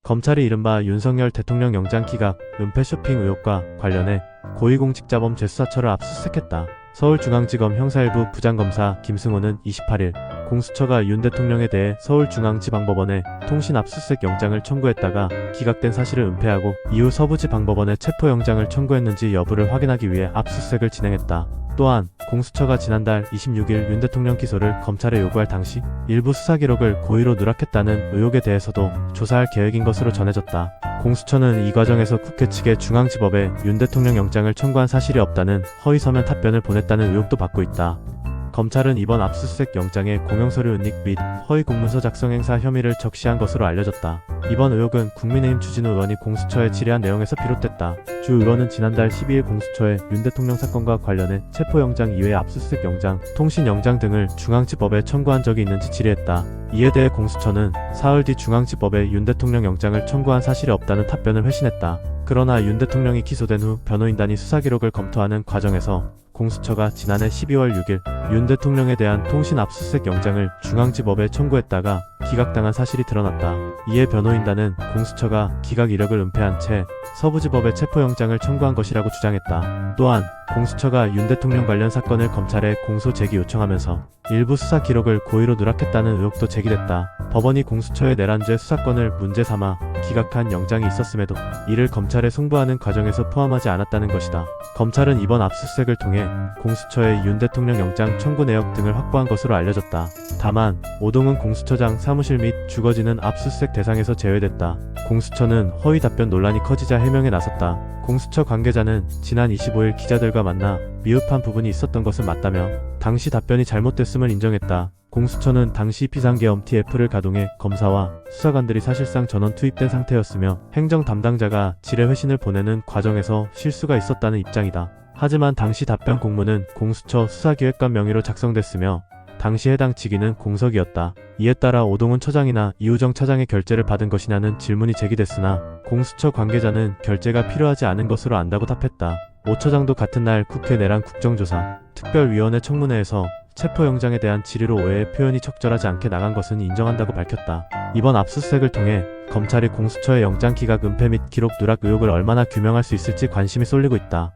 검찰이 이른바 윤석열 대통령 영장 기각, 은폐 쇼핑 의혹과 관련해 고위공직자범 재수사처를 압수수색했다. 서울중앙지검 형사1부 부장검사 김승호는 28일 공수처가 윤 대통령에 대해 서울중앙지방법원에 통신 압수수색 영장을 청구했다가 기각된 사실을 은폐하고 이후 서부지방법원에 체포영장을 청구했는지 여부를 확인하기 위해 압수수색을 진행했다. 또한 공수처가 지난달 26일 윤 대통령 기소를 검찰에 요구할 당시 일부 수사 기록을 고의로 누락했다는 의혹에 대해서도 조사할 계획인 것으로 전해졌다. 공수처는 이 과정에서 국회 측에 중앙지법에 윤 대통령 영장을 청구한 사실이 없다는 허위 서면 답변을 보냈다는 의혹도 받고 있다. 검찰은 이번 압수수색 영장에 공용서류 은닉 및 허위 공문서 작성 행사 혐의를 적시한 것으로 알려졌다. 이번 의혹은 국민의힘 주진우 의원이 공수처에 질의한 내용에서 비롯됐다. 주 의원은 지난달 12일 공수처에 윤 대통령 사건과 관련해 체포영장 이외의 압수수색 영장, 통신영장 등을 중앙지법에 청구한 적이 있는지 질의했다. 이에 대해 공수처는 사흘 뒤 중앙지법에 윤 대통령 영장을 청구한 사실이 없다는 답변을 회신했다. 그러나 윤 대통령이 기소된 후 변호인단이 수사 기록을 검토하는 과정에서 공수처가 지난해 12월 6일 윤 대통령에 대한 통신 압수수색 영장을 중앙지법에 청구했다가 기각당한 사실이 드러났다. 이에 변호인단은 공수처가 기각 이력을 은폐한 채 서부지법에 체포영장을 청구한 것이라고 주장했다. 또한 공수처가 윤 대통령 관련 사건을 검찰에 공소 제기 요청하면서 일부 수사 기록을 고의로 누락했다는 의혹도 제기됐다. 법원이 공수처의 내란죄 수사권을 문제 삼아 기각한 영장이 있었음에도 이를 검찰에 송부하는 과정에서 포함하지 않았다는 것이다. 검찰은 이번 압수수색을 통해 공수처의 윤 대통령 영장 청구 내역 등을 확보한 것으로 알려졌다. 다만 오동훈 공수처장 사무실 및 주거지는 압수수색 대상에서 제외됐다. 공수처는 허위 답변 논란이 커지자 해명에 나섰다. 공수처 관계자는 지난 25일 기자들과 만나 미흡한 부분이 있었던 것은 맞다며 당시 답변이 잘못됐음을 인정했다. 공수처는 당시 비상계엄 TF를 가동해 검사와 수사관들이 사실상 전원 투입된 상태였으며 행정 담당자가 질의 회신을 보내는 과정에서 실수가 있었다는 입장이다. 하지만 당시 답변 공문은 공수처 수사기획관 명의로 작성됐으며 당시 해당 직위는 공석이었다. 이에 따라 오동훈 처장이나 이우정 차장의 결재를 받은 것이냐는 질문이 제기됐으나 공수처 관계자는 결재가 필요하지 않은 것으로 안다고 답했다. 오 처장도 같은 날 국회 내란 국정조사 특별위원회 청문회에서 체포영장에 대한 질의로 오해의 표현이 적절하지 않게 나간 것은 인정한다고 밝혔다. 이번 압수수색을 통해 검찰이 공수처의 영장 기각 은폐 및 기록 누락 의혹을 얼마나 규명할 수 있을지 관심이 쏠리고 있다.